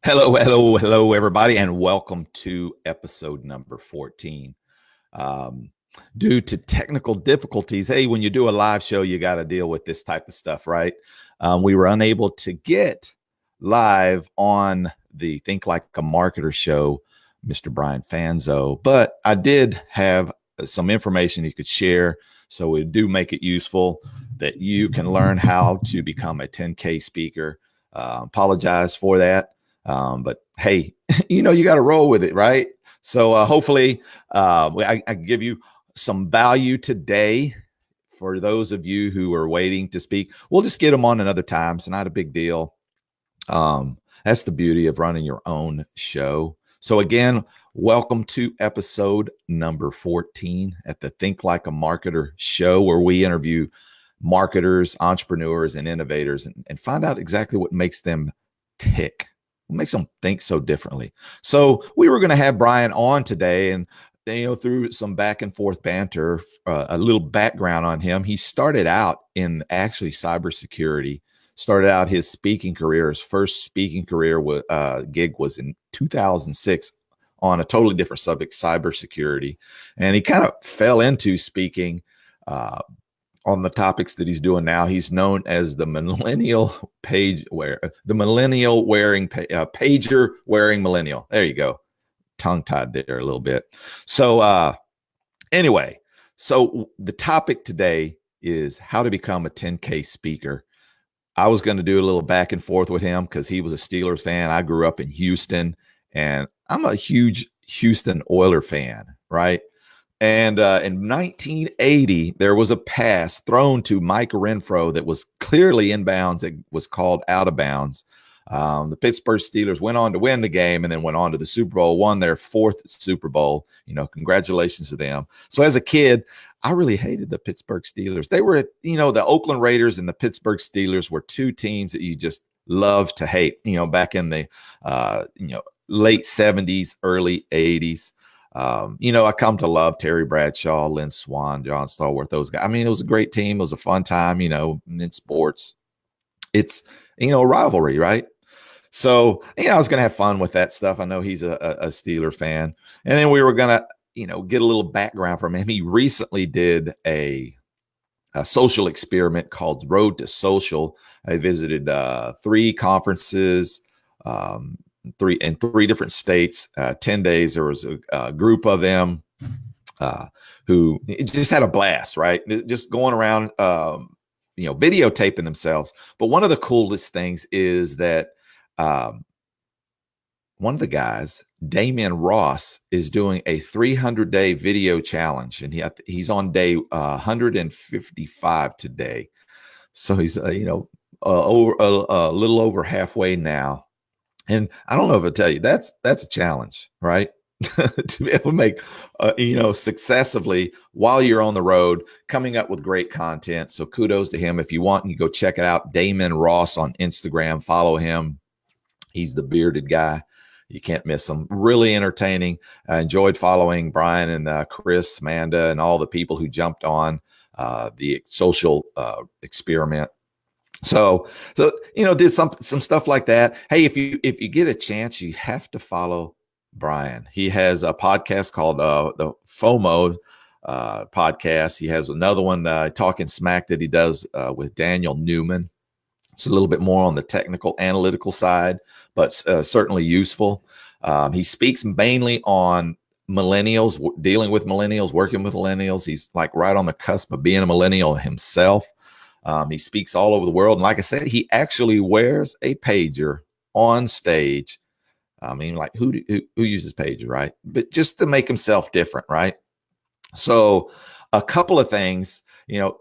Hello, everybody, and welcome to episode number 14. Due to technical difficulties, hey, when you do a live show, you got to deal with this type of stuff, right? We were unable to get live on the Think Like a Marketer show, Mr. Brian Fanzo, but I did have some information you could share, so we do make it useful that you can learn how to become a 10K speaker. Apologize for that. But hey, you got to roll with it, right? So hopefully I give you some value today for those of you who are waiting to speak. We'll just get them on another time. It's not a big deal. That's the beauty of running your own show. So again, welcome to episode number 14 at the Think Like a Marketer show, where we interview marketers, entrepreneurs, and innovators and find out exactly what makes them tick. Makes them think so differently. So we were going to have Brian on today, and through some back and forth banter, a little background on him. He started out in actually cybersecurity. Started out his speaking career. His first speaking career gig was in 2006 on a totally different subject, cybersecurity, and he kind of fell into speaking on the topics that he's doing now. He's known as the millennial pager wearing millennial. There you go. Tongue tied there a little bit. So anyway, so the topic today is how to become a 10K speaker. I was going to do a little back and forth with him because he was a Steelers fan. I grew up in Houston, and I'm a huge Houston Oiler fan, right? And in 1980, there was a pass thrown to Mike Renfro that was clearly inbounds. It was called out of bounds. The Pittsburgh Steelers went on to win the game and then went on to the Super Bowl, won their fourth Super Bowl. Congratulations to them. So as a kid, I really hated the Pittsburgh Steelers. They were, the Oakland Raiders and the Pittsburgh Steelers were two teams that you just loved to hate, back in the, late 70s, early 80s. I come to love Terry Bradshaw, Lynn Swann, John Stallworth, those guys. I mean, it was a great team. It was a fun time, in sports. It's, a rivalry, right? So, I was going to have fun with that stuff. I know he's a Steeler fan. And then we were going to, get a little background from him. He recently did a social experiment called Road to Social. I visited 3 conferences, in three different states, 10 days. There was a group of them who just had a blast, right? Just going around, videotaping themselves. But one of the coolest things is that one of the guys, Damien Ross, is doing a 300-day video challenge, and he's on day 155 today. So he's a little over halfway now. And I don't know if I tell you, that's a challenge, right? To be able to make, successively while you're on the road, coming up with great content. So kudos to him. If you want, you go check it out. Damon Ross on Instagram. Follow him. He's the bearded guy. You can't miss him. Really entertaining. I enjoyed following Brian and Chris, Amanda, and all the people who jumped on the social experiment. So did some stuff like that. Hey, if you get a chance, you have to follow Brian. He has a podcast called the FOMO podcast. He has another one, Talking Smack, that he does with Daniel Newman. It's a little bit more on the technical, analytical side, but certainly useful. He speaks mainly on millennials, dealing with millennials, working with millennials. He's like right on the cusp of being a millennial himself. He speaks all over the world. And like I said, he actually wears a pager on stage. I mean, like who uses pager, right? But just to make himself different, right? So a couple of things,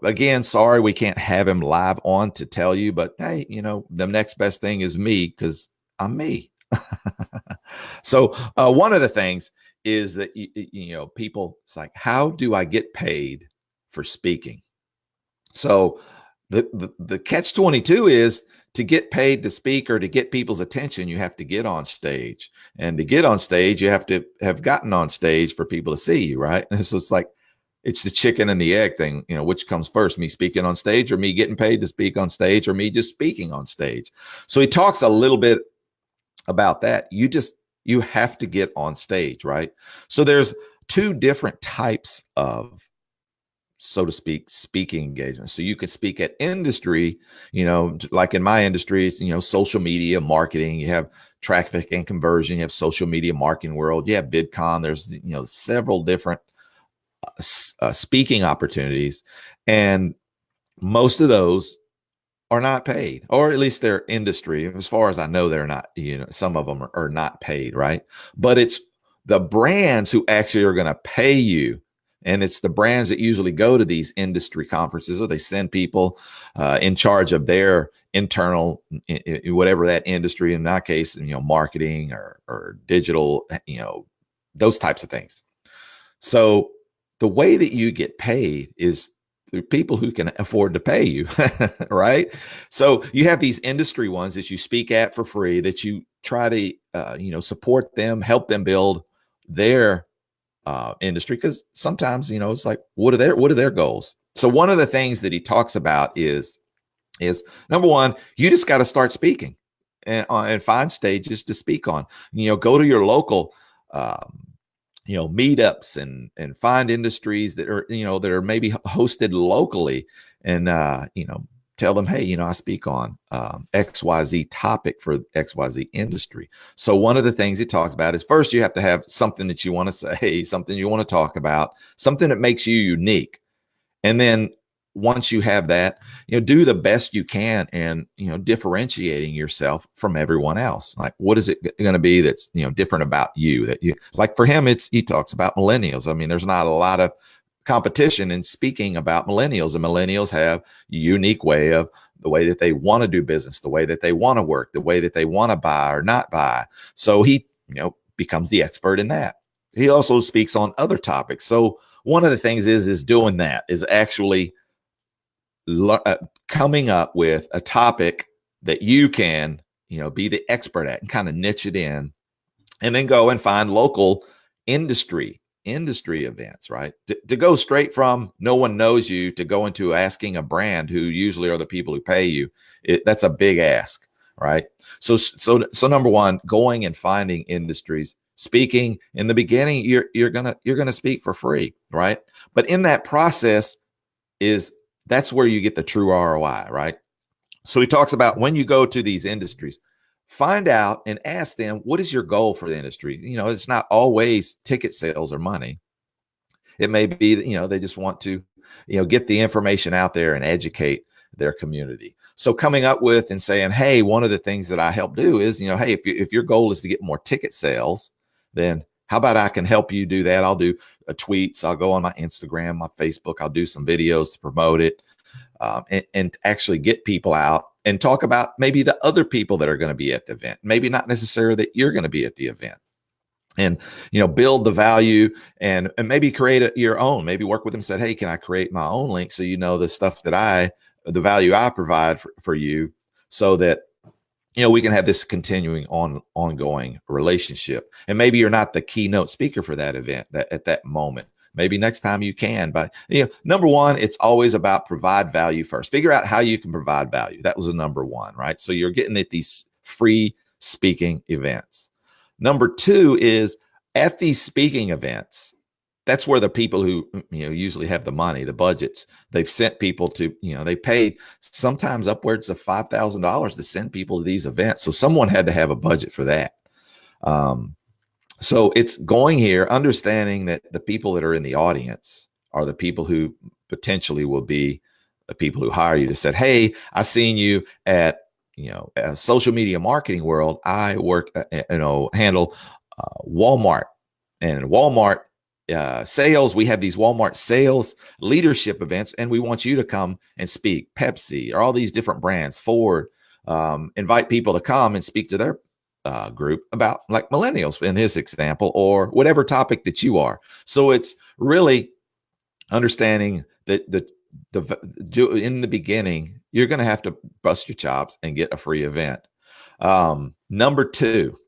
again, sorry, we can't have him live on to tell you, but hey, the next best thing is me, because I'm me. So one of the things is that, people, it's like, how do I get paid for speaking? So the catch 22 is, to get paid to speak or to get people's attention, you have to get on stage. And to get on stage, you have to have gotten on stage for people to see you, right? And so it's like, it's the chicken and the egg thing, which comes first, me speaking on stage or me getting paid to speak on stage or me just speaking on stage. So he talks a little bit about that, you have to get on stage, right? So there's two different types of, so to speak, speaking engagements. So you can speak at industry, like in my industry, it's, social media marketing. You have traffic and conversion. You have social media marketing world. You have VidCon. There's, several different speaking opportunities. And most of those are not paid, or at least their industry. As far as I know, they're not, some of them are not paid, right? But it's the brands who actually are going to pay you. And it's the brands that usually go to these industry conferences, or they send people in charge of their internal, whatever that industry, in that case, marketing or digital, those types of things. So the way that you get paid is through people who can afford to pay you, right? So you have these industry ones that you speak at for free, that you try to, support them, help them build their industry. Because sometimes, it's like, what are their goals? So one of the things that he talks about is number one, you just got to start speaking and find stages to speak on. Go to your local meetups and find industries that are maybe hosted locally, and tell them, hey, I speak on XYZ topic for XYZ industry. So one of the things he talks about is, first you have to have something that you want to say, something you want to talk about, something that makes you unique. And then once you have that, do the best you can and, differentiating yourself from everyone else. Like, what is it going to be that's, different about you, that you like? For him, he talks about millennials. I mean, there's not a lot of competition in speaking about millennials, and millennials have a unique way of the way that they want to do business, the way that they want to work, the way that they want to buy or not buy. So he, becomes the expert in that. He also speaks on other topics. So one of the things is doing that, is actually coming up with a topic that you can, be the expert at and kind of niche it in, and then go and find local industry events, right? To go straight from no one knows you to go into asking a brand, who usually are the people who pay you. That's a big ask, right? So number one, going and finding industries. Speaking in the beginning, you're gonna speak for free, right? But in that process that's where you get the true ROI, right? So he talks about, when you go to these industries, find out and ask them, what is your goal for the industry? It's not always ticket sales or money. It may be that, they just want to, get the information out there and educate their community. So coming up with and saying, hey, one of the things that I help do is, hey, if your goal is to get more ticket sales, then how about I can help you do that? I'll do tweets. I'll go on my Instagram, my Facebook. I'll do some videos to promote it, and actually get people out and talk about maybe the other people that are going to be at the event. Maybe not necessarily that you're going to be at the event, and build the value, and maybe create your own. Maybe work with them. Said, hey, can I create my own link, so the stuff that the value I provide for you, so that we can have this continuing ongoing relationship. And maybe you're not the keynote speaker for that event at that moment. Maybe next time you can. But number one, it's always about provide value first. Figure out how you can provide value. That was the number one, right? So you're getting at these free speaking events. Number two is, at these speaking events, that's where the people who usually have the money, the budgets, they've sent people to, they paid sometimes upwards of $5,000 to send people to these events. So someone had to have a budget for that. So it's going here, understanding that the people that are in the audience are the people who potentially will be the people who hire you, to say, hey, I seen you at, a social media marketing world. I work, handle Walmart, and Walmart sales. We have these Walmart sales leadership events, and we want you to come and speak. Pepsi, or all these different brands, Ford, invite people to come and speak to their group about, like, millennials in his example, or whatever topic that you are. So it's really understanding that in the beginning, you're going to have to bust your chops and get a free event. Number two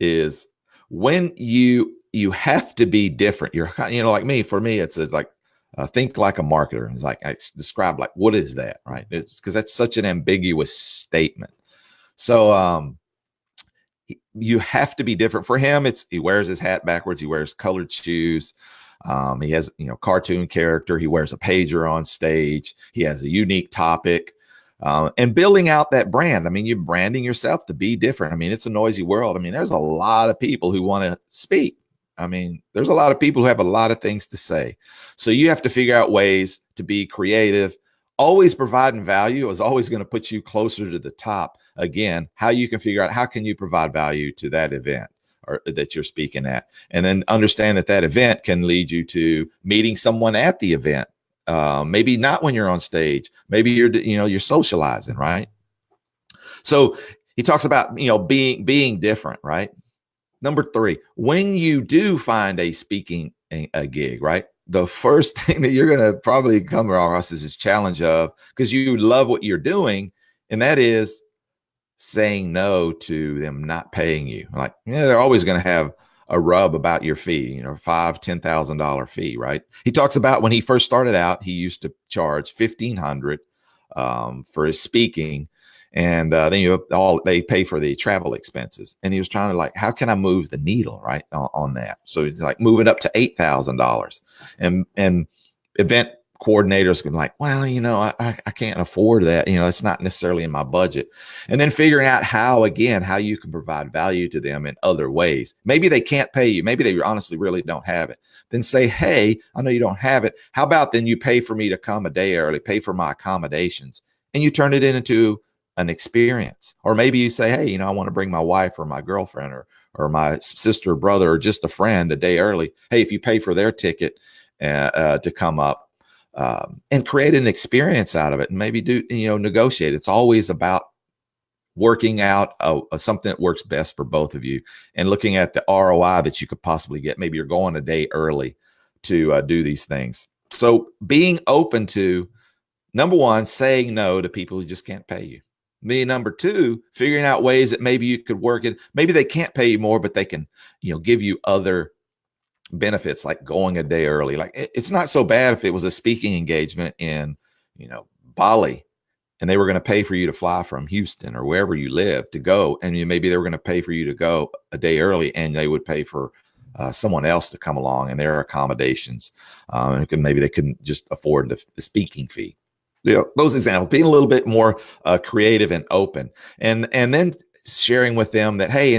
is, when you have to be different. You're, like me. For me, it's like, think like a marketer. And it's like, I describe, like, what is that, right? It's because that's such an ambiguous statement. So you have to be different. For him, he wears his hat backwards. He wears colored shoes. He has, cartoon character. He wears a pager on stage. He has a unique topic. And building out that brand. I mean, you're branding yourself to be different. I mean, it's a noisy world. I mean, there's a lot of people who want to speak. I mean, there's a lot of people who have a lot of things to say. So you have to figure out ways to be creative. Always providing value is always going to put you closer to the top. Again, how you can figure out how can you provide value to that event or that you're speaking at, and then understand that that event can lead you to meeting someone at the event. Maybe not when you're on stage. Maybe you're socializing, right? So he talks about being different, right? Number 3, when you do find a speaking a gig, right? The first thing that you're going to probably come across is this challenge of, because you love what you're doing, and that is saying no to them not paying you. Like, they're always going to have a rub about your fee, $5,000-$10,000 fee, right? He talks about when he first started out, he used to charge $1,500 for his speaking. And then they pay for the travel expenses. And he was trying to how can I move the needle, right, on that? So he's like, move it up to $8,000. And event coordinators can well, I can't afford that. It's not necessarily in my budget. And then figuring out how you can provide value to them in other ways. Maybe they can't pay you. Maybe they honestly really don't have it. Then say, hey, I know you don't have it. How about then you pay for me to come a day early, pay for my accommodations, and you turn it into an experience. Or maybe you say, hey, I want to bring my wife or my girlfriend or my sister, brother, or just a friend a day early. Hey, if you pay for their ticket to come up, and create an experience out of it, and maybe negotiate. It's always about working out something that works best for both of you and looking at the ROI that you could possibly get. Maybe you're going a day early to do these things. So being open to, number 1, saying no to people who just can't pay you. Number 2, figuring out ways that maybe you could work it. Maybe they can't pay you more, but they can, give you other benefits, like going a day early. Like, it's not so bad if it was a speaking engagement in, Bali, and they were going to pay for you to fly from Houston or wherever you live to go. And maybe they were going to pay for you to go a day early, and they would pay for someone else to come along and their accommodations. Maybe they couldn't just afford the speaking fee. Those examples, being a little bit more creative and open, and then sharing with them that, hey,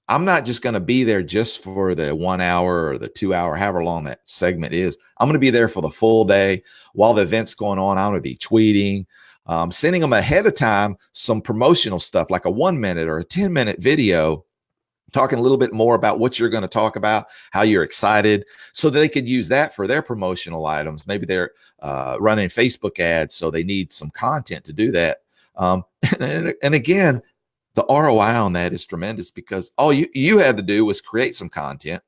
I'm not just going to be there just for the 1 hour or the 2 hour, however long that segment is. I'm going to be there for the full day. While the event's going on, I'm going to be tweeting, sending them ahead of time some promotional stuff, like a 1 minute or a 10-minute video, talking a little bit more about what you're going to talk about, how you're excited, so that they could use that for their promotional items. Maybe they're running Facebook ads, so they need some content to do that. And again, the ROI on that is tremendous, because all you had to do was create some content,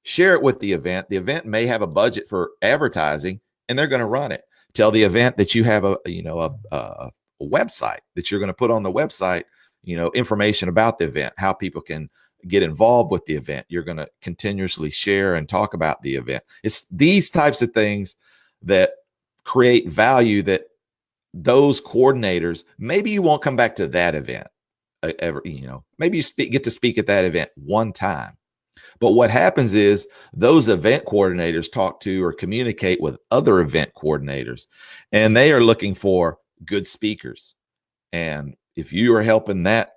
share it with the event. The event may have a budget for advertising, and they're going to run it. Tell the event that you have a website that you're going to put on the website, information about the event, how people can get involved with the event. You're going to continuously share and talk about the event. It's these types of things that create value that those coordinators, maybe you won't come back to that event ever, maybe you get to speak at that event one time. But what happens is those event coordinators talk to or communicate with other event coordinators, and they are looking for good speakers. And if you are helping that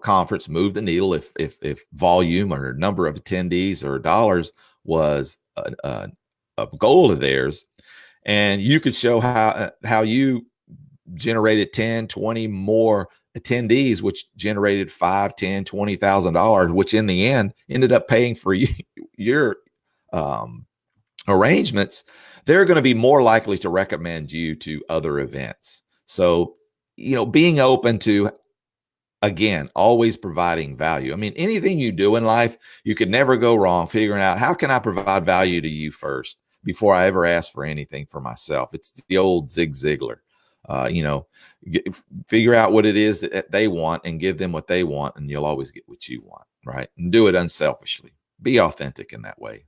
conference move the needle, if volume or number of attendees or dollars was a goal of theirs, and you could show how you generated 10, 20 more attendees, which generated $5, $10, $20,000, which in the end ended up paying for your arrangements, they're going to be more likely to recommend you to other events. So, being open to, again, always providing value. I mean, anything you do in life, you could never go wrong figuring out, how can I provide value to you first before I ever ask for anything for myself? It's the old Zig Ziglar. Figure out what it is that they want and give them what they want, and you'll always get what you want, right? And do it unselfishly. Be authentic in that way.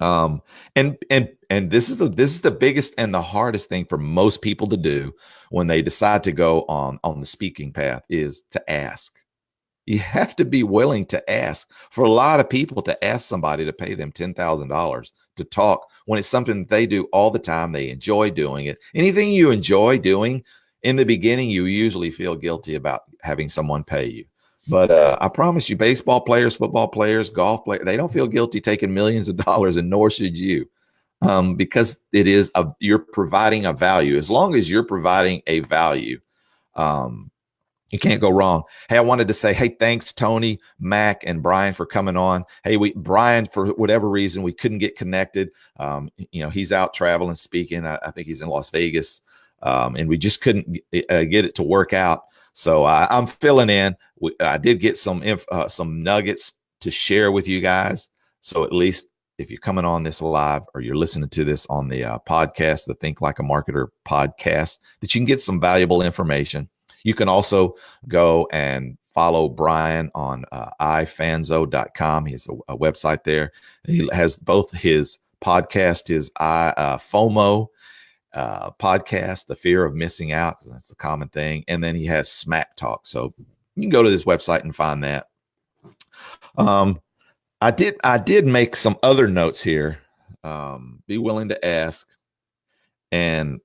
And this is the biggest and the hardest thing for most people to do when they decide to go on the speaking path, is to ask. You have to be willing to ask. For a lot of people, to ask somebody to pay them $10,000 to talk when it's something that they do all the time, they enjoy doing it. Anything you enjoy doing, in the beginning, you usually feel guilty about having someone pay you. But I promise you, baseball players, football players, golf players, they don't feel guilty taking millions of dollars, and nor should you, because you're providing a value. As long as you're providing a value, you can't go wrong. Hey, I wanted to say, hey, thanks, Tony, Mac, and Brian for coming on. Hey, Brian, for whatever reason, we couldn't get connected. He's out traveling, speaking. I think he's in Las Vegas, and we just couldn't get it to work out. So I'm filling in. I did get some nuggets to share with you guys. So at least if you're coming on this live or you're listening to this on the podcast, the Think Like a Marketer podcast, that you can get some valuable information. You can also go and follow Brian on ifanzo.com. He has a website there. He has both his podcast, his FOMO podcast, the fear of missing out, because that's a common thing. And then he has Smack Talk. So you can go to this website and find that. I did make some other notes here. Be willing to ask, and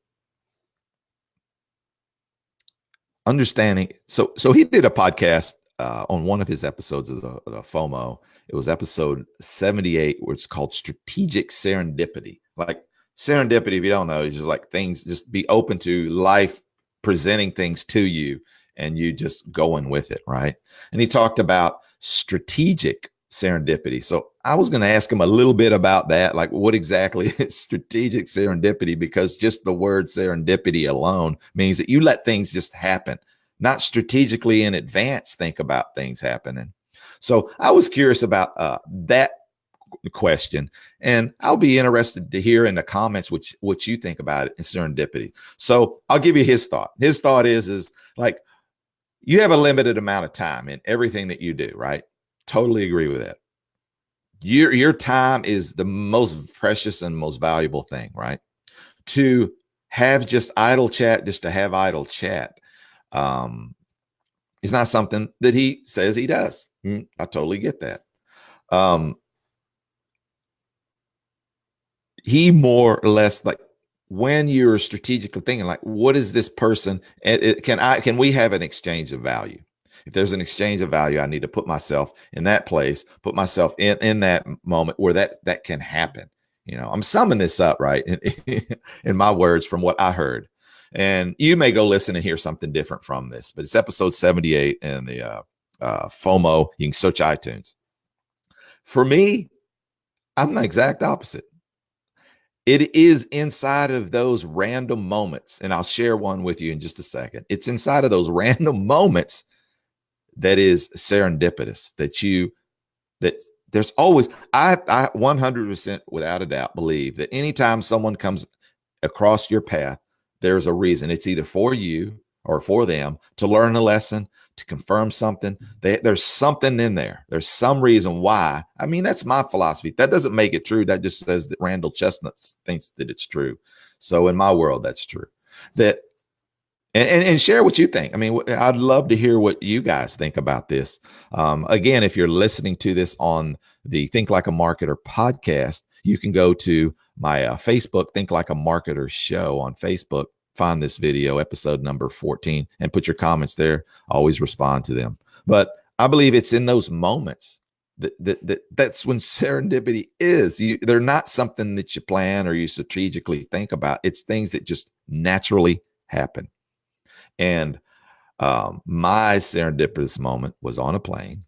understanding. So he did a podcast on one of his episodes of the FOMO. It was episode 78, where it's called Strategic Serendipity. Like serendipity, if you don't know, is just like things, just be open to life presenting things to you and you just going with it, right? And he talked about strategic serendipity. So I was going to ask him a little bit about that, like what exactly is strategic serendipity, because just the word serendipity alone means that you let things just happen, not strategically in advance think about things happening. So I was curious about that question, and I'll be interested to hear in the comments what you think about it in serendipity. So I'll give you his thought. His thought is like, you have a limited amount of time in everything that you do, right? Totally agree with that. Your time is the most precious and most valuable thing, right? To have just idle chat, just to have idle chat, is not something that he says he does. I totally get that. He more or less, like, when you're strategically thinking, like, what is this person? Can we have an exchange of value? If there's an exchange of value, I need to put myself in that place, put myself in that moment where that can happen. I'm summing this up, right? In my words, from what I heard. And you may go listen and hear something different from this, but it's episode 78 in the FOMO. You can search iTunes. For me, I'm the exact opposite. It is inside of those random moments, and I'll share one with you in just a second. It's inside of those random moments that is serendipitous, that there's always, I 100% without a doubt believe that anytime someone comes across your path, there's a reason. It's either for you or for them to learn a lesson, to confirm something. There's something in there. There's some reason why. I mean, that's my philosophy. That doesn't make it true. That just says that Randall Chestnut thinks that it's true. So in my world, that's true. And share what you think. I mean, I'd love to hear what you guys think about this. Again, if you're listening to this on the Think Like a Marketer podcast, you can go to my Facebook, Think Like a Marketer show on Facebook. Find this video, episode number 14, and put your comments there. Always respond to them. But I believe it's in those moments that's when serendipity is. They're not something that you plan or you strategically think about. It's things that just naturally happen. And my serendipitous moment was on a plane.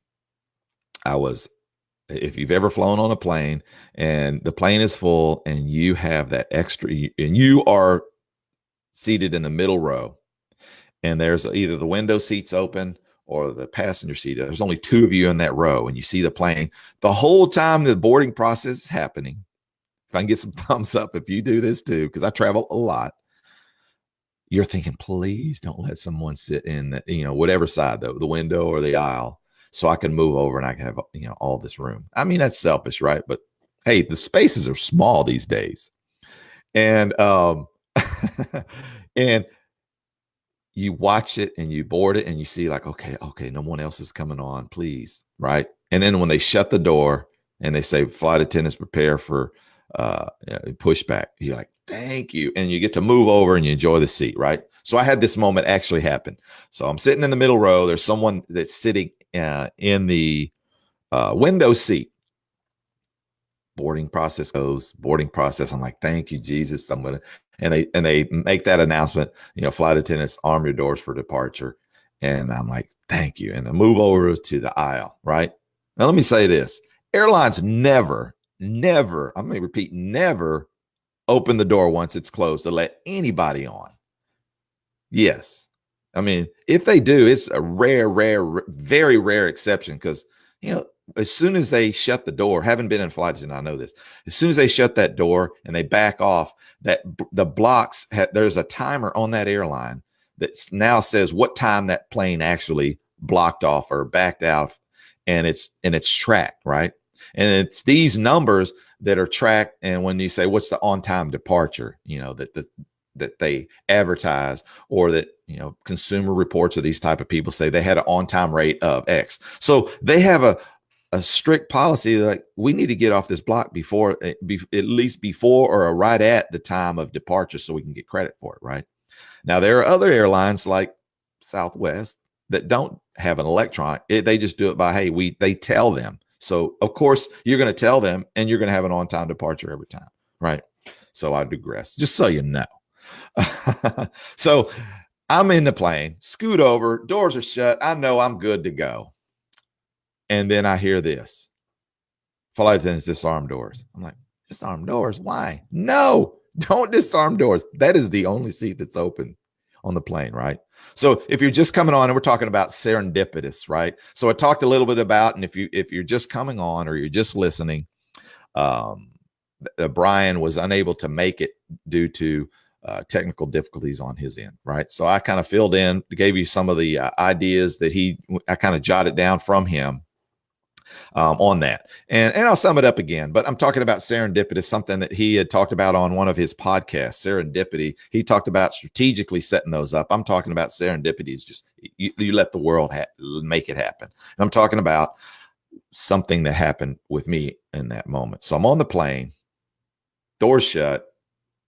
If you've ever flown on a plane and the plane is full and you have that extra, and you are seated in the middle row, and there's either the window seats open or the passenger seat. There's only two of you in that row, and you see the plane the whole time the boarding process is happening. If I can get some thumbs up if you do this too, because I travel a lot. You're thinking, please don't let someone sit in the, whatever side, the window or the aisle, so I can move over and I can have, all this room. I mean, that's selfish, right? But hey, the spaces are small these days. And, and you watch it and you board it and you see like, okay, no one else is coming on, please. Right. And then when they shut the door and they say flight attendants prepare for pushback, you're like, thank you. And you get to move over and you enjoy the seat. Right. So I had this moment actually happen. So I'm sitting in the middle row. There's someone that's sitting in the window seat. Boarding process goes, boarding process. I'm like, thank you, Jesus. And they make that announcement, flight attendants, arm your doors for departure. And I'm like, thank you. And I move over to the aisle, right? Now, let me say this. Airlines never, I'm going to repeat, never open the door once it's closed to let anybody on. Yes. I mean, if they do, it's a very rare exception because, as soon as they shut the door, haven't been in flights and I know this, as soon as they shut that door and they back off, that the blocks, there's a timer on that airline that now says what time that plane actually blocked off or backed out, and it's tracked, right? And it's these numbers that are tracked. And when you say what's the on-time departure, that they advertise, or that Consumer Reports or these type of people say they had an on-time rate of X. So they have a strict policy like we need to get off this block before at least before or right at the time of departure so we can get credit for it. Right. Now, there are other airlines like Southwest that don't have an electronic. They just do it by, hey, they tell them. So of course you're going to tell them and you're going to have an on-time departure every time. Right. So I digress, just so you know. So I'm in the plane, scoot over, doors are shut. I know I'm good to go. And then I hear this. Flight attendants disarm doors. I'm like, disarm doors? Why? No, don't disarm doors. That is the only seat that's open on the plane, right? So if you're just coming on, and we're talking about serendipitous, right? So I talked a little bit about, and if you're just coming on or you're just listening, Brian was unable to make it due to technical difficulties on his end, right? So I kind of filled in, gave you some of the ideas that I kind of jotted down from him on that. And I'll sum it up again, but I'm talking about serendipity, something that he had talked about on one of his podcasts. Serendipity, he talked about strategically setting those up. I'm talking about serendipity is just you let the world make it happen. And I'm talking about something that happened with me in that moment. So I'm on the plane, doors shut.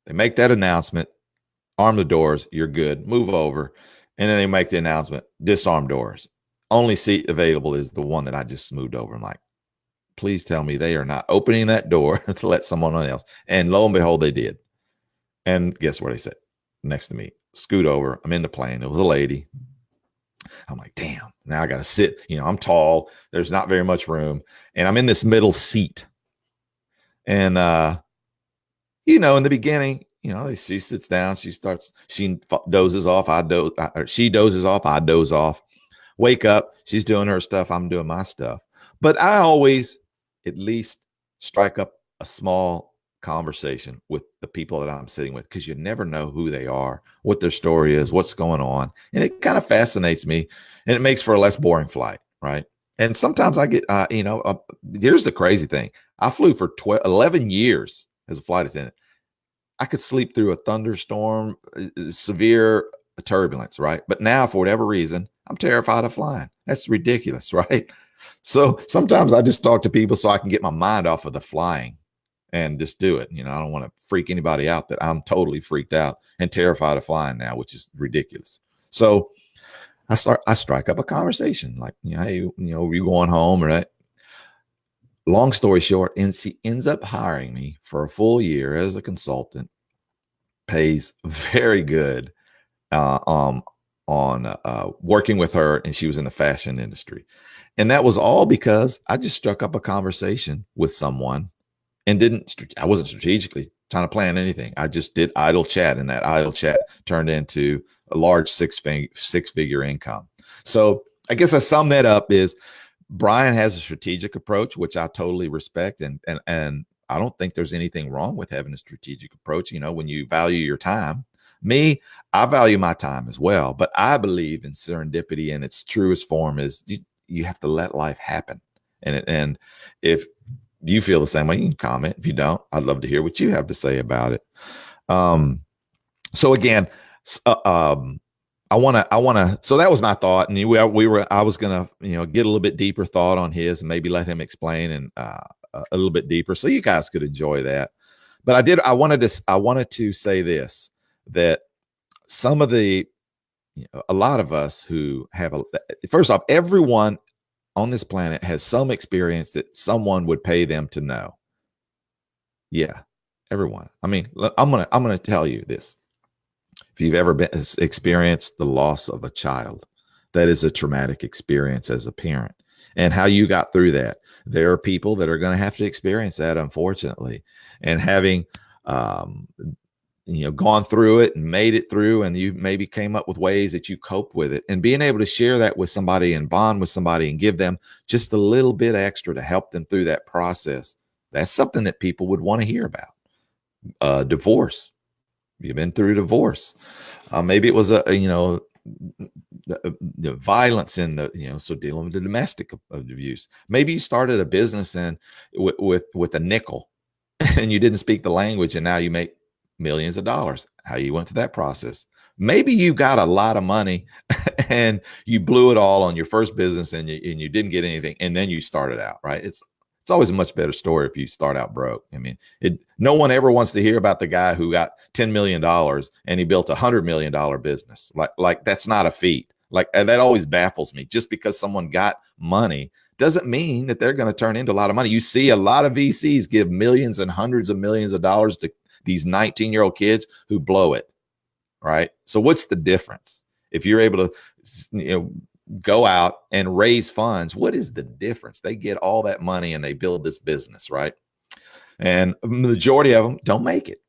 They make that announcement, arm the doors, you're good, move over. And then they make the announcement, disarm doors. Only seat available is the one that I just moved over. I'm like, please tell me they are not opening that door to let someone else. And lo and behold, they did. And guess what they said? Next to me, scoot over. I'm in the plane. It was a lady. I'm like, damn, now I got to sit. I'm tall. There's not very much room. And I'm in this middle seat. And, in the beginning, she sits down. She dozes off. She dozes off. I doze off. Wake up, she's doing her stuff, I'm doing my stuff. But I always at least strike up a small conversation with the people that I'm sitting with, because you never know who they are, what their story is, what's going on. And it kind of fascinates me, and it makes for a less boring flight, right? And sometimes I get, here's the crazy thing. I flew for 11 years as a flight attendant. I could sleep through a thunderstorm, severe turbulence, right? But now, for whatever reason, I'm terrified of flying. That's ridiculous, right? So sometimes I just talk to people so I can get my mind off of the flying and just do it. I don't want to freak anybody out that I'm totally freaked out and terrified of flying now, which is ridiculous. So I strike up a conversation like, hey, you going home, right? Long story short, NC ends up hiring me for a full year as a consultant, pays very good on working with her, and she was in the fashion industry. And that was all because I just struck up a conversation with someone and I wasn't strategically trying to plan anything. I just did idle chat, and that idle chat turned into a large six-figure income. So I guess I sum that up is Brian has a strategic approach, which I totally respect. And I don't think there's anything wrong with having a strategic approach. When you value your time, I value my time as well, but I believe in serendipity in its truest form is you have to let life happen. And if you feel the same way, you can comment. If you don't, I'd love to hear what you have to say about it. So again, so that was my thought. And I was going to, get a little bit deeper thought on his and maybe let him explain and a little bit deeper so you guys could enjoy that. But I wanted to say this, that some of a lot of us who have first off, everyone on this planet has some experience that someone would pay them to know. Yeah, everyone. I mean, I'm going to tell you this. If you've ever experienced the loss of a child, that is a traumatic experience as a parent, and how you got through that. There are people that are going to have to experience that, unfortunately, and having, gone through it and made it through, and you maybe came up with ways that you coped with it, and being able to share that with somebody and bond with somebody and give them just a little bit extra to help them through that process. That's something that people would want to hear about. Divorce. You've been through divorce. Maybe it was the violence in so dealing with the domestic abuse. Maybe you started a business and with a nickel and you didn't speak the language and now you make millions of dollars. How you went through that process. Maybe you got a lot of money and you blew it all on your first business and you didn't get anything. And then you started out, right? It's always a much better story if you start out broke. I mean, no one ever wants to hear about the guy who got $10 million and he built $100 million business. Like that's not a feat. And that always baffles me. Just because someone got money doesn't mean that they're going to turn into a lot of money. You see a lot of VCs give millions and hundreds of millions of dollars to these 19-year-old kids who blow it, right? So what's the difference? If you're able to, go out and raise funds, what is the difference? They get all that money and they build this business, right? And the majority of them don't make it.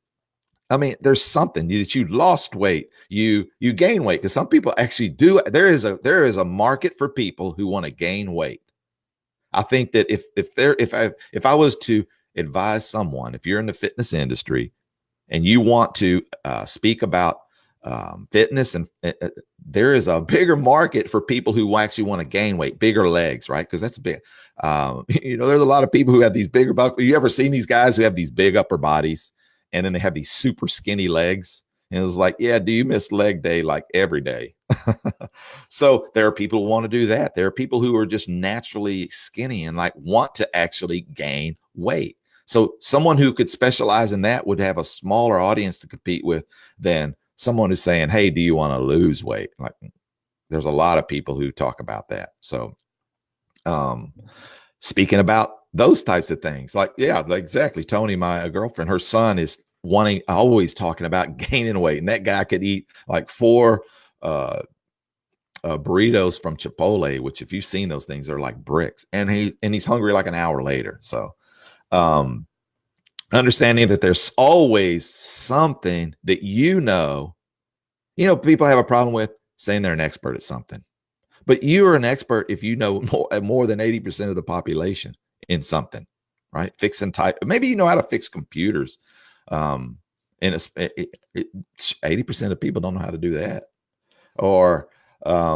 I mean, there's something that you lost weight, you gain weight, because some people actually do. There is a market for people who want to gain weight. I think that if I was to advise someone, if you're in the fitness industry and you want to speak about fitness, and there is a bigger market for people who actually want to gain weight, bigger legs, right? Because that's big. There's a lot of people who have these bigger. You ever seen these guys who have these big upper bodies and then they have these super skinny legs? And it's like, yeah, do you miss leg day like every day? So there are people who want to do that. There are people who are just naturally skinny and like want to actually gain weight. So someone who could specialize in that would have a smaller audience to compete with than someone who's saying, hey, do you want to lose weight? Like, there's a lot of people who talk about that. So speaking about those types of things, like exactly. Tony, my girlfriend, her son is always talking about gaining weight. And that guy could eat like 4 burritos from Chipotle, which if you've seen those things, they're like bricks. And he's hungry like an hour later. So understanding that there's always something that people have a problem with saying they're an expert at something, but you are an expert if you know more than 80% of the population in something, right? Fixing type, maybe you know how to fix computers. And 80% of people don't know how to do that. Or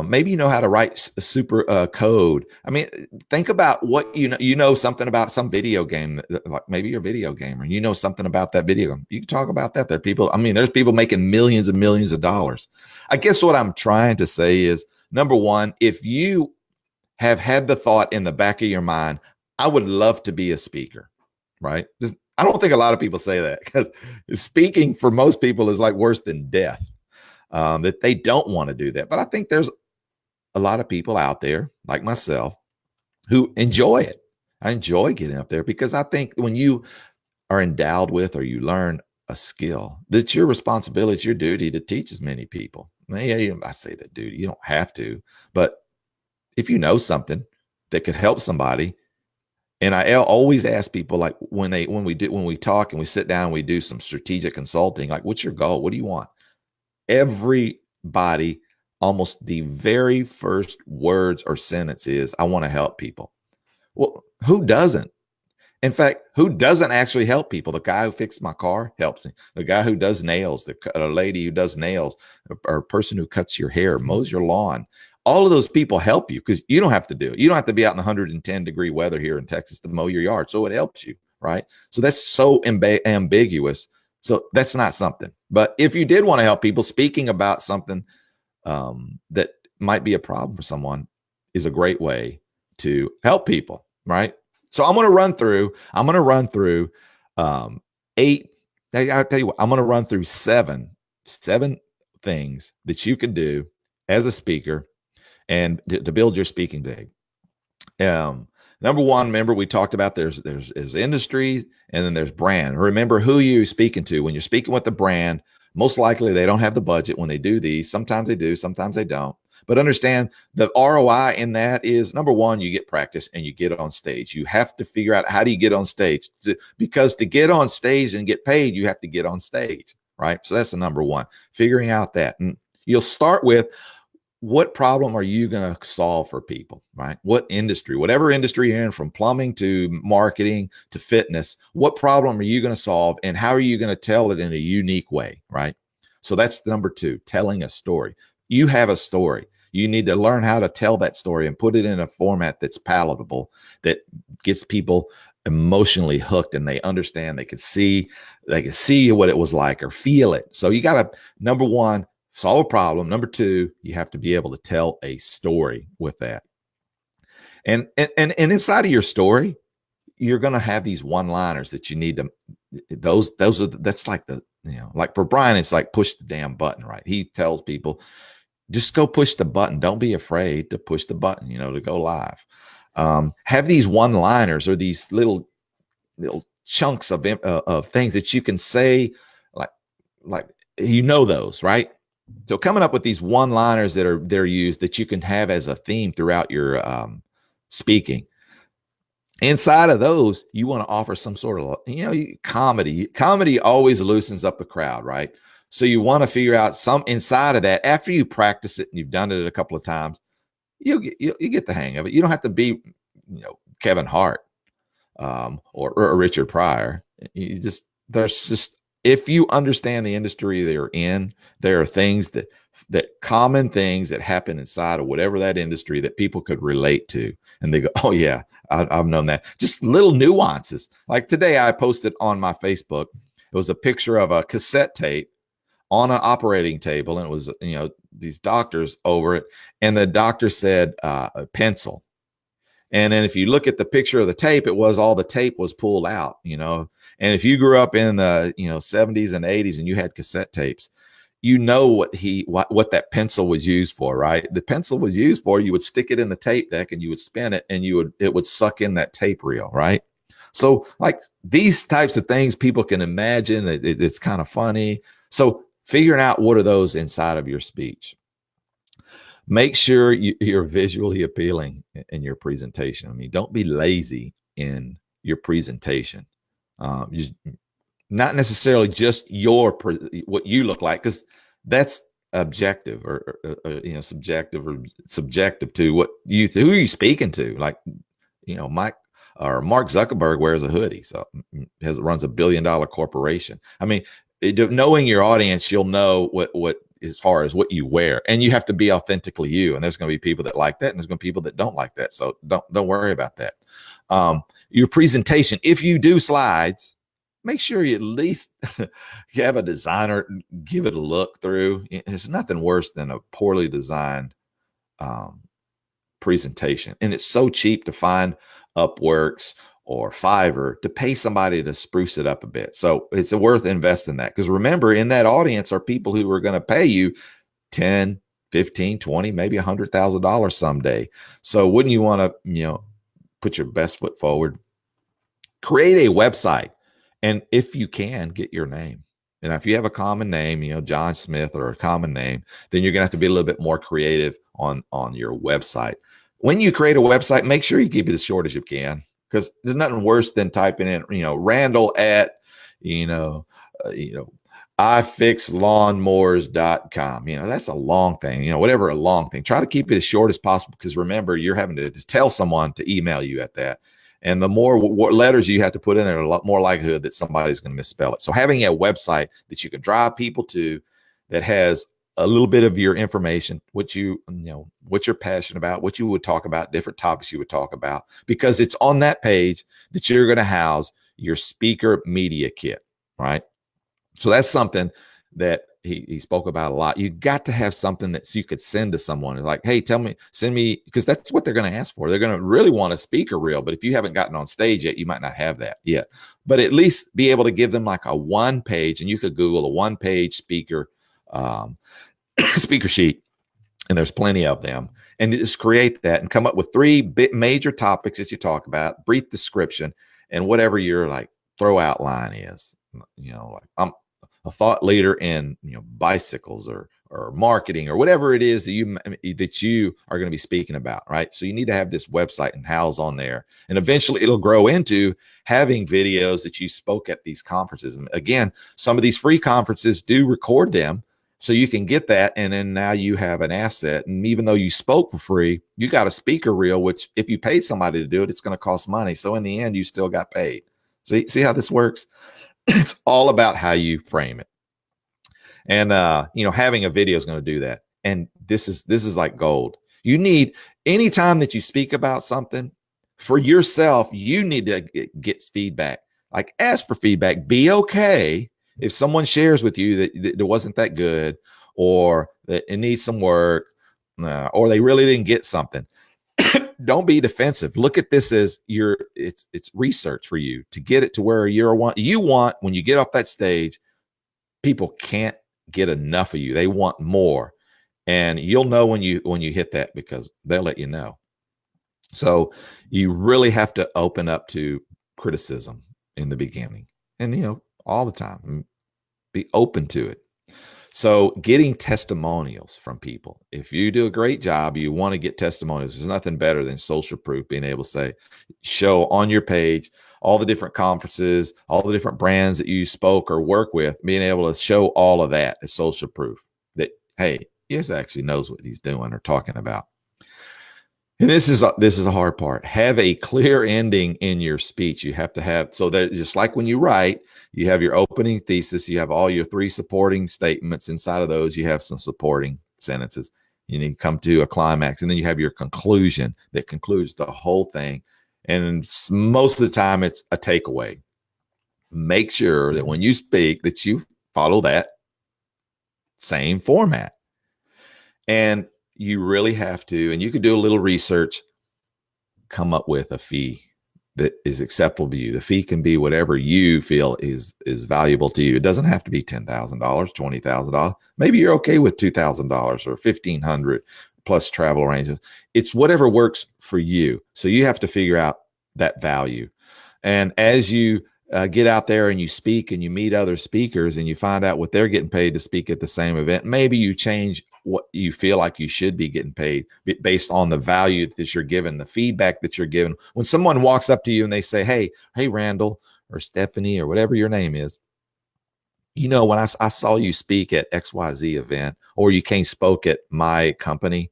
maybe you know how to write super code. I mean, think about what you know something about some video game, like maybe you're a video gamer and you know something about that video game. You can talk about that. There's people making millions and millions of dollars. I guess what I'm trying to say is, number one, if you have had the thought in the back of your mind, I would love to be a speaker, right? I don't think a lot of people say that, because speaking for most people is like worse than death. That they don't want to do that. But I think there's a lot of people out there like myself who enjoy it. I enjoy getting up there because I think when you are endowed with, or you learn a skill, that's your responsibility, it's your duty to teach as many people. I say that duty, you don't have to, but if you know something that could help somebody. And I always ask people, like when we talk and we sit down, we do some strategic consulting, like, what's your goal? What do you want? Everybody, almost the very first words or sentence is, I want to help people. Well, who doesn't? In fact, who doesn't actually help people? The guy who fixed my car helps me. The guy who does nails, a lady who does nails, or a person who cuts your hair, mows your lawn. All of those people help you because you don't have to do it. You don't have to be out in the 110-degree weather here in Texas to mow your yard. So it helps you, right? So that's so ambiguous. So that's not something. But if you did want to help people, speaking about something that might be a problem for someone is a great way to help people, right? So I'm going to run through 8. I'll tell you what, I'm going to run through seven things that you can do as a speaker and to build your speaking day. Number one, remember we talked about there's industry and then there's brand. Remember who you're speaking to. When you're speaking with the brand, most likely they don't have the budget when they do these. Sometimes they do, sometimes they don't. But understand the ROI in that is, number one, you get practice and you get on stage. You have to figure out, how do you get on stage? Because to get on stage and get paid, you have to get on stage, right? So that's the number one, figuring out that. And you'll start with, what problem are you going to solve for people, right? What industry, whatever industry you're in, from plumbing to marketing to fitness, what problem are you going to solve and how are you going to tell it in a unique way, right? So that's number two, telling a story. You have a story. You need to learn how to tell that story and put it in a format that's palatable, that gets people emotionally hooked and they understand, they can see what it was like or feel it. So you got to, number one, solve a problem. Number two, you have to be able to tell a story with that. And inside of your story, you're going to have these one-liners that you need to, that's like like for Brian, it's like push the damn button, right? He tells people, just go push the button. Don't be afraid to push the button, to go live. Have these one-liners or these little chunks of things that you can say, like those, right? So coming up with these one-liners they're used that you can have as a theme throughout your speaking. Inside of those, you want to offer some sort of, comedy. Comedy always loosens up the crowd, right? So you want to figure out some inside of that. After you practice it and you've done it a couple of times, you get the hang of it. You don't have to be, Kevin Hart or Richard Pryor. If you understand the industry they're in, there are things that common things that happen inside of whatever that industry that people could relate to. And they go, oh yeah, I've known that. Just little nuances. Like today I posted on my Facebook, it was a picture of a cassette tape on an operating table. And it was, these doctors over it. And the doctor said, a pencil. And then if you look at the picture of the tape, all the tape was pulled out, And if you grew up in the 70s and 80s and you had cassette tapes, what that pencil was used for, right? The pencil was used for, you would stick it in the tape deck and you would spin it and it would suck in that tape reel, right? So like these types of things people can imagine, it's kind of funny. So figuring out what are those inside of your speech. Make sure you're visually appealing in your presentation. I mean, don't be lazy in your presentation. Not necessarily just what you look like, because that's objective or subjective or subjective to who are you speaking to. Like, Mark Zuckerberg wears a hoodie, so runs $1 billion corporation. I mean, knowing your audience, you'll know what as far as what you wear, and you have to be authentically you. And there's going to be people that like that, and there's going to be people that don't like that. So don't worry about that. Your presentation, if you do slides, make sure you at least you have a designer give it a look through. It's nothing worse than a poorly designed presentation. And it's so cheap to find Upworks or Fiverr to pay somebody to spruce it up a bit. So it's worth investing that, because remember, in that audience are people who are going to pay you 10, 15, 20, maybe $100,000 someday. So wouldn't you want to, put your best foot forward, create a website, and if you can, get your name. And if you have a common name, John Smith or a common name, then you're gonna have to be a little bit more creative on your website. When you create a website, make sure you keep it as short as you can, because there's nothing worse than typing in, Randall at, ifixlawnmowers.com. That's a long thing, whatever a long thing. Try to keep it as short as possible, because remember, you're having to tell someone to email you at that. And the more letters you have to put in there, a lot more likelihood that somebody's going to misspell it. So having a website that you can drive people to, that has a little bit of your information, what you're passionate about, what you would talk about, different topics you would talk about, because it's on that page that you're going to house your speaker media kit, right? So that's something that he spoke about a lot. You got to have something that you could send to someone. It's like, hey, send me, because that's what they're going to ask for. They're going to really want a speaker reel, but if you haven't gotten on stage yet, you might not have that yet. But at least be able to give them like a 1-page, and you could Google a 1-page speaker speaker sheet, and there's plenty of them, and just create that and come up with 3 major topics that you talk about, brief description, and whatever your like throw outline is. Like I'm a thought leader in bicycles or marketing or whatever it is that you are going to be speaking about, right? So you need to have this website and house on there, and eventually it'll grow into having videos that you spoke at these conferences. And again, some of these free conferences do record them, so you can get that, and then now you have an asset. And even though you spoke for free, you got a speaker reel, which if you paid somebody to do it, it's going to cost money. So in the end, you still got paid. See how this works? It's all about how you frame it. And having a video is going to do that. And this is like gold. You need, anytime that you speak about something for yourself, you need to get feedback. Like, ask for feedback. Be okay if someone shares with you that it wasn't that good, or that it needs some work, or they really didn't get something. Don't be defensive. Look at this as it's research for you to get it to where you want when you get off that stage. People can't get enough of you. They want more. And you'll know when you hit that, because they'll let you know. So you really have to open up to criticism in the beginning, and all the time, be open to it. So getting testimonials from people. If you do a great job, you want to get testimonials. There's nothing better than social proof, being able to show on your page all the different conferences, all the different brands that you spoke or work with, being able to show all of that as social proof that, hey, he actually knows what he's doing or talking about. And this is a hard part. Have a clear ending in your speech. You have to have, so that just like when you write, you have your opening thesis, you have all your 3 supporting statements. Inside of those, you have some supporting sentences. You need to come to a climax, and then you have your conclusion that concludes the whole thing. And most of the time, it's a takeaway. Make sure that when you speak, that you follow that same format. And you really have to, and you can do a little research, come up with a fee that is acceptable to you. The fee can be whatever you feel is valuable to you. It doesn't have to be $10,000, $20,000. Maybe you're okay with $2,000 or $1,500 plus travel arrangements. It's whatever works for you. So you have to figure out that value. And as you get out there and you speak and you meet other speakers and you find out what they're getting paid to speak at the same event, maybe you change what you feel like you should be getting paid based on the value that you're given, the feedback that you're given. When someone walks up to you and they say, hey, Randall or Stephanie or whatever your name is, when I saw you speak at XYZ event, or you came spoke at my company,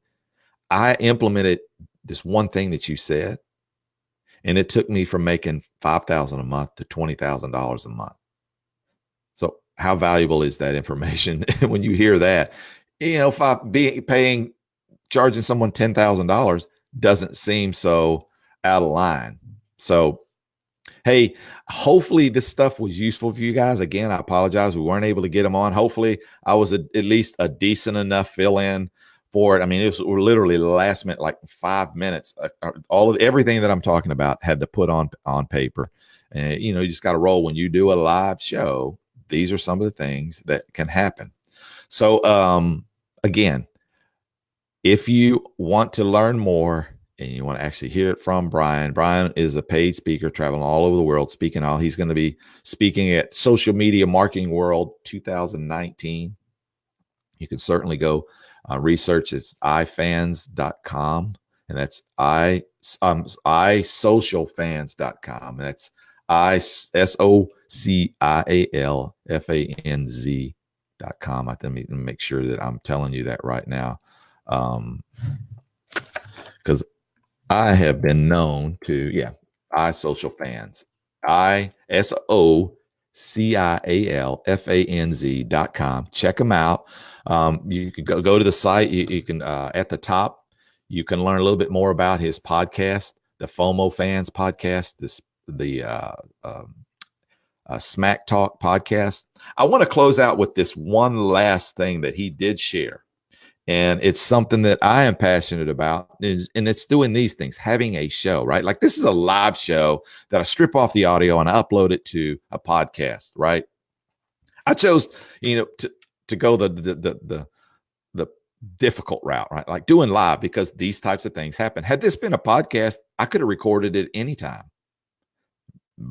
I implemented this one thing that you said, and it took me from making $5,000 a month to $20,000 a month. So how valuable is that information? When you hear that, charging someone $10,000 doesn't seem so out of line. So, hey, hopefully this stuff was useful for you guys. Again, I apologize. We weren't able to get them on. Hopefully I was at least a decent enough fill in for it. I mean, it was literally the last minute, like 5 minutes. Everything that I'm talking about had to put on paper. And, you just got to roll. When you do a live show, these are some of the things that can happen. So, again, if you want to learn more and you want to actually hear it from Brian is a paid speaker traveling all over the world, speaking all. He's going to be speaking at Social Media Marketing World 2019. You can certainly go research. It's ifans.com, and that's isocialfans.com. That's isocialfans.com. I think to make sure that I'm telling you that right now, because I have been known to, isocialfans, isocialfans.com. Check them out. You can go to the site. You can at the top, you can learn a little bit more about his podcast, the FOMO Fans podcast. Smack Talk podcast. I want to close out with this one last thing that he did share. And it's something that I am passionate about, and it's doing these things, having a show, right? Like this is a live show that I strip off the audio and I upload it to a podcast, right? I chose, to go the difficult route, right? Like doing live, because these types of things happen. Had this been a podcast, I could have recorded it anytime,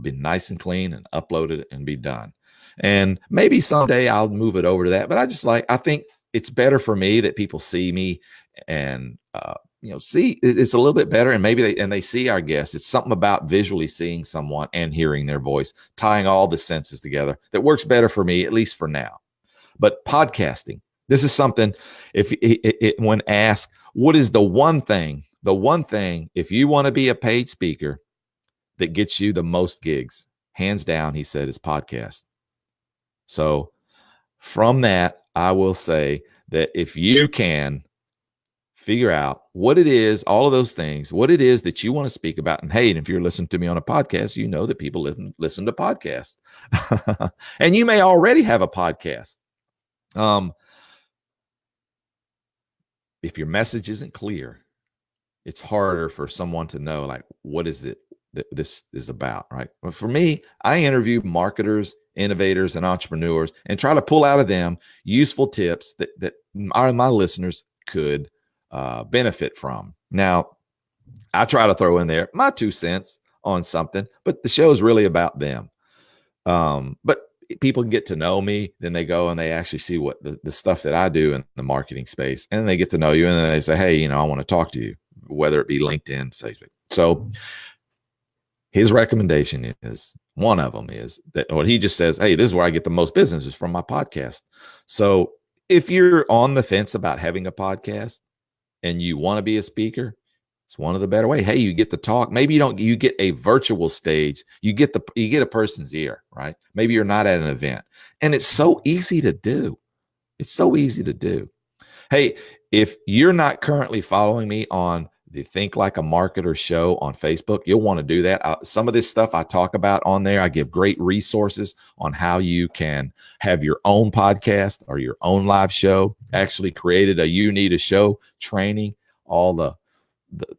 been nice and clean and uploaded it and be done. And maybe someday I'll move it over to that. But I think it's better for me that people see me and, see it's a little bit better. And maybe they see our guests. It's something about visually seeing someone and hearing their voice, tying all the senses together that works better for me, at least for now. But podcasting, this is something, when asked, what is the one thing, if you want to be a paid speaker that gets you the most gigs, hands down, he said, is podcast. So from that, I will say that if you can figure out what it is, all of those things, what it is that you want to speak about. And hey, if you're listening to me on a podcast, you know that people listen to podcasts. And you may already have a podcast. If your message isn't clear, it's harder for someone to know, like, what is it that this is about, right? But for me, I interview marketers, innovators, and entrepreneurs and try to pull out of them useful tips that my listeners could benefit from. Now, I try to throw in there my 2 cents on something, but the show is really about them. But people get to know me, then they go and they actually see what the stuff that I do in the marketing space, and then they get to know you, and then they say, hey, I want to talk to you, whether it be LinkedIn, Facebook. So his recommendation is, one of them is that what he just says, hey, this is where I get the most business, is from my podcast. So if you're on the fence about having a podcast and you want to be a speaker, it's one of the better way. Hey, you get to talk. Maybe you get a virtual stage. You get a person's ear, right? Maybe you're not at an event, and it's so easy to do. It's so easy to do. Hey, if you're not currently following me on the Think Like a Marketer show on Facebook, you'll want to do that. Some of this stuff I talk about on there, I give great resources on how you can have your own podcast or your own live show. Actually created a You Need a Show training, all the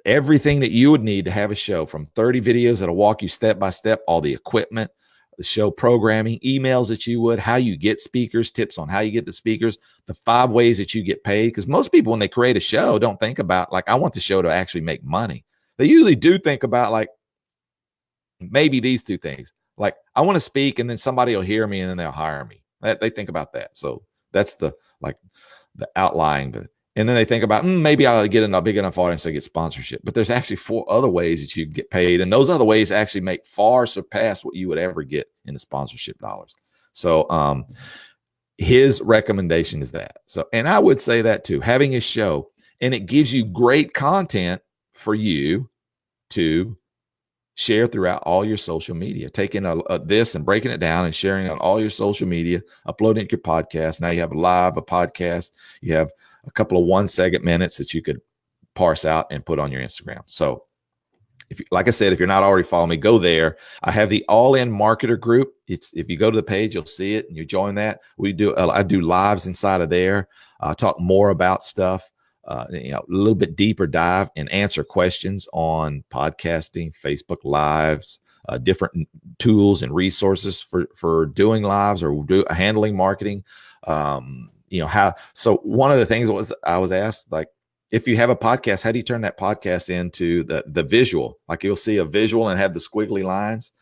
everything that you would need to have a show, from 30 videos that'll walk you step by step, all the equipment, the show programming, emails that you would, how you get speakers, tips on how you get the speakers, the 5 ways that you get paid. Because most people, when they create a show, don't think about, like, I want the show to actually make money. They usually do think about, like, maybe these 2 things. Like, I want to speak, and then somebody will hear me, and then they'll hire me. They think about that. So that's the outlying. And then they think about, maybe I'll get in a big enough audience to get sponsorship. But there's actually 4 other ways that you get paid. And those other ways actually surpass what you would ever get in the sponsorship dollars. So his recommendation is that. So, and I would say that too, having a show, and it gives you great content for you to share throughout all your social media, taking this and breaking it down and sharing on all your social media, uploading your podcast. Now you have a podcast. You have a couple of 1-second minutes that you could parse out and put on your Instagram. So like I said, if you're not already following me, go there. I have the All In Marketer group. If you go to the page, you'll see it, and you join that. I do lives inside of there. Talk more about stuff, a little bit deeper dive, and answer questions on podcasting, Facebook Lives, different tools and resources for doing lives or handling marketing. So one of the things I was asked, like, if you have a podcast, how do you turn that podcast into the visual? Like, you'll see a visual and have the squiggly lines.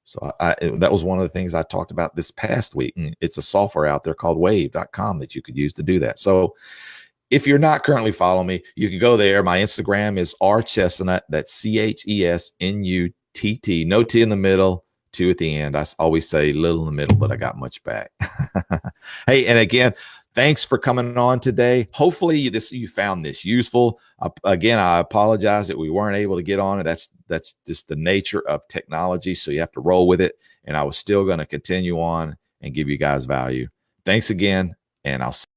So that was one of the things I talked about this past week. And it's a software out there called wave.com that you could use to do that. So if you're not currently following me, you can go there. My Instagram is rchestnut. That's CHESNUTT. No T in the middle, 2 at the end. I always say little in the middle, but I got much back. Hey, and again, thanks for coming on today. Hopefully you found this useful. Again, I apologize that we weren't able to get on it. That's just the nature of technology. So you have to roll with it. And I was still going to continue on and give you guys value. Thanks again. And I'll see you.